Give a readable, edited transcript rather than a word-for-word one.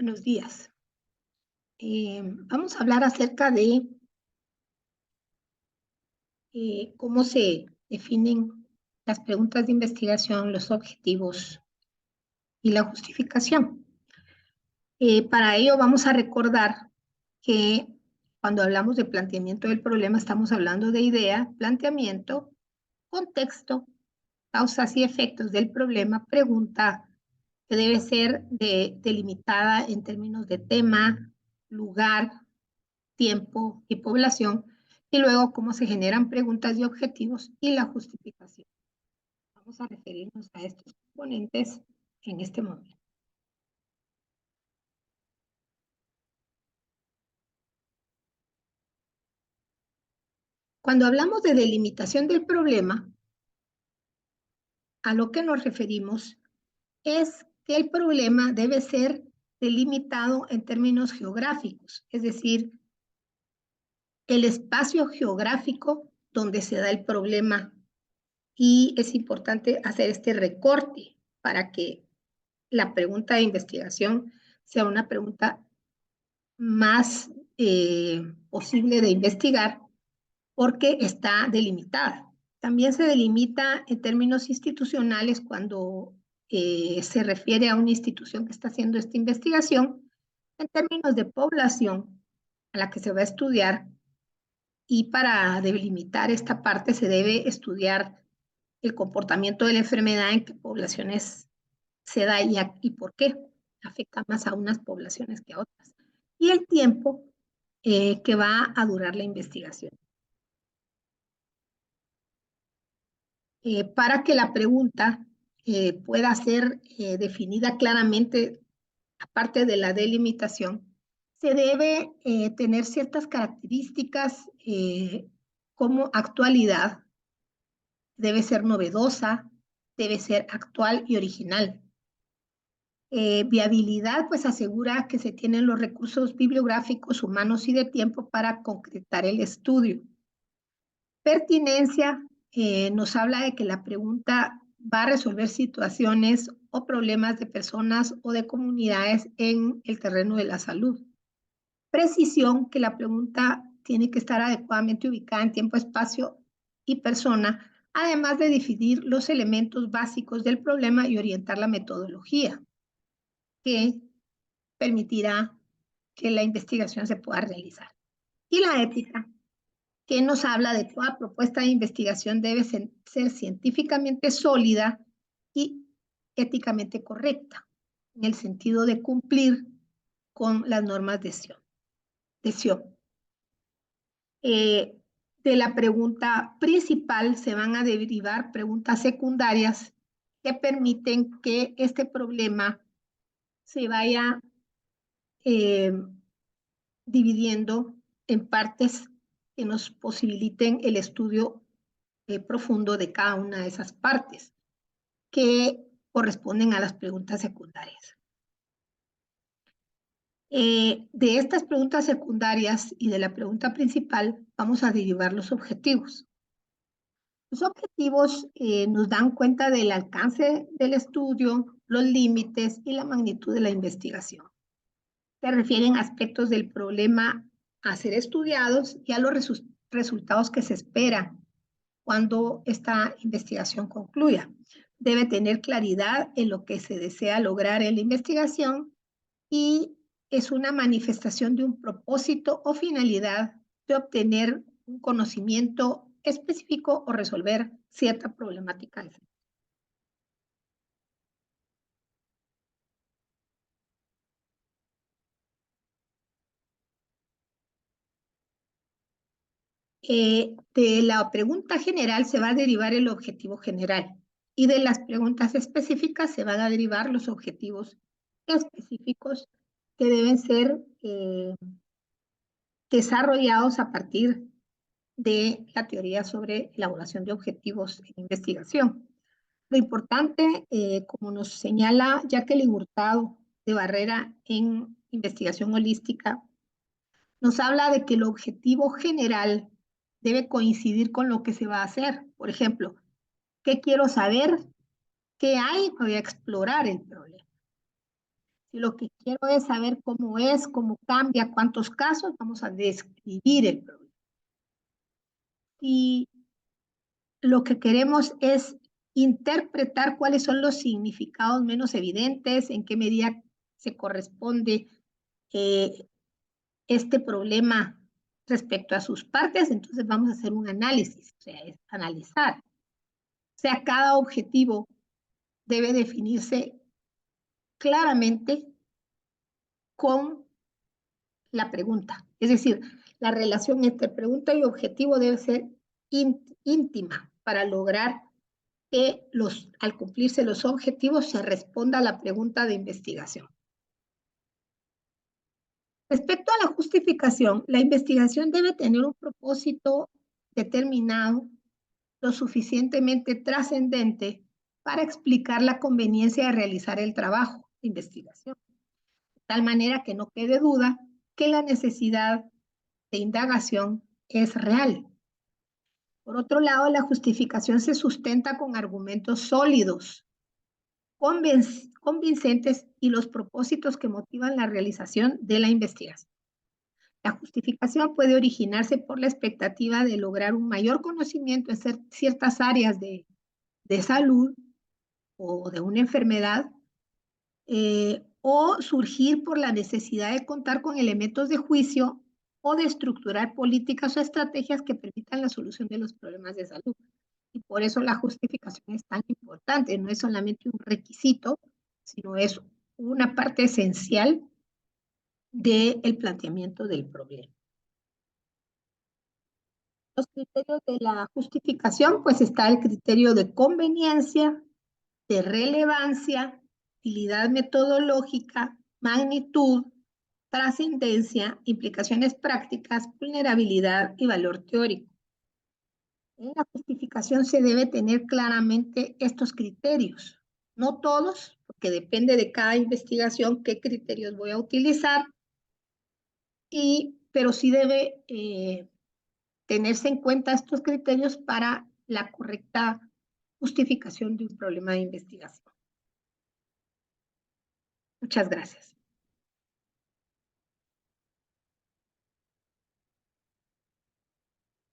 Buenos días. Vamos a hablar acerca de cómo se definen las preguntas de investigación, los objetivos y la justificación. Para ello vamos a recordar que cuando hablamos de planteamiento del problema estamos hablando de idea, planteamiento, contexto, causas y efectos del problema, pregunta que debe ser delimitada en términos de tema, lugar, tiempo y población, y luego cómo se generan preguntas y objetivos y la justificación. Vamos a referirnos a estos componentes en este momento. Cuando hablamos de delimitación del problema, a lo que nos referimos es que el problema debe ser delimitado en términos geográficos, es decir, el espacio geográfico donde se da el problema, y es importante hacer este recorte para que la pregunta de investigación sea una pregunta más posible de investigar porque está delimitada. También se delimita en términos institucionales cuando se refiere a una institución que está haciendo esta investigación, en términos de población a la que se va a estudiar, y para delimitar esta parte se debe estudiar el comportamiento de la enfermedad, en qué poblaciones se da y por qué afecta más a unas poblaciones que a otras. Y el tiempo que va a durar la investigación. Para que la pregunta pueda ser definida claramente, aparte de la delimitación, se debe tener ciertas características como actualidad, debe ser novedosa, debe ser actual y original. Viabilidad, pues asegura que se tienen los recursos bibliográficos, humanos y de tiempo para concretar el estudio. Pertinencia nos habla de que la pregunta va a resolver situaciones o problemas de personas o de comunidades en el terreno de la salud. Precisión, que la pregunta tiene que estar adecuadamente ubicada en tiempo, espacio y persona, además de definir los elementos básicos del problema y orientar la metodología que permitirá que la investigación se pueda realizar. Y la ética, que nos habla de que toda propuesta de investigación debe ser científicamente sólida y éticamente correcta, en el sentido de cumplir con las normas de Sion. De la pregunta principal se van a derivar preguntas secundarias que permiten que este problema se vaya dividiendo en partes que nos posibiliten el estudio profundo de cada una de esas partes que corresponden a las preguntas secundarias. De estas preguntas secundarias y de la pregunta principal vamos a derivar los objetivos. Los objetivos nos dan cuenta del alcance del estudio, los límites y la magnitud de la investigación. Se refieren a aspectos del problema a ser estudiados y a los resultados que se esperan cuando esta investigación concluya. Debe tener claridad en lo que se desea lograr en la investigación y es una manifestación de un propósito o finalidad de obtener un conocimiento específico o resolver cierta problemática. De la pregunta general se va a derivar el objetivo general y de las preguntas específicas se van a derivar los objetivos específicos que deben ser desarrollados a partir de la teoría sobre elaboración de objetivos en investigación. Lo importante, como nos señala Jacqueline Hurtado de Barrera en investigación holística, nos habla de que el objetivo general debe coincidir con lo que se va a hacer. Por ejemplo, ¿qué quiero saber? ¿Qué hay? Voy a explorar el problema. Si lo que quiero es saber cómo es, cómo cambia, cuántos casos, vamos a describir el problema. Si lo que queremos es interpretar cuáles son los significados menos evidentes, en qué medida se corresponde este problema respecto a sus partes, entonces vamos a hacer un análisis, o sea, es analizar. O sea, cada objetivo debe definirse claramente con la pregunta. Es decir, la relación entre pregunta y objetivo debe ser íntima para lograr que al cumplirse los objetivos se responda a la pregunta de investigación. Respecto a la justificación, la investigación debe tener un propósito determinado, lo suficientemente trascendente para explicar la conveniencia de realizar el trabajo de investigación, de tal manera que no quede duda que la necesidad de indagación es real. Por otro lado, la justificación se sustenta con argumentos sólidos, convincentes y los propósitos que motivan la realización de la investigación. La justificación puede originarse por la expectativa de lograr un mayor conocimiento en ciertas áreas de salud o de una enfermedad, o surgir por la necesidad de contar con elementos de juicio o de estructurar políticas o estrategias que permitan la solución de los problemas de salud. Y por eso la justificación es tan importante, no es solamente un requisito, sino es una parte esencial del planteamiento del problema. Los criterios de la justificación, pues está el criterio de conveniencia, de relevancia, utilidad metodológica, magnitud, trascendencia, implicaciones prácticas, vulnerabilidad y valor teórico. En la justificación se debe tener claramente estos criterios. No todos, porque depende de cada investigación qué criterios voy a utilizar, pero sí debe tenerse en cuenta estos criterios para la correcta justificación de un problema de investigación. Muchas gracias.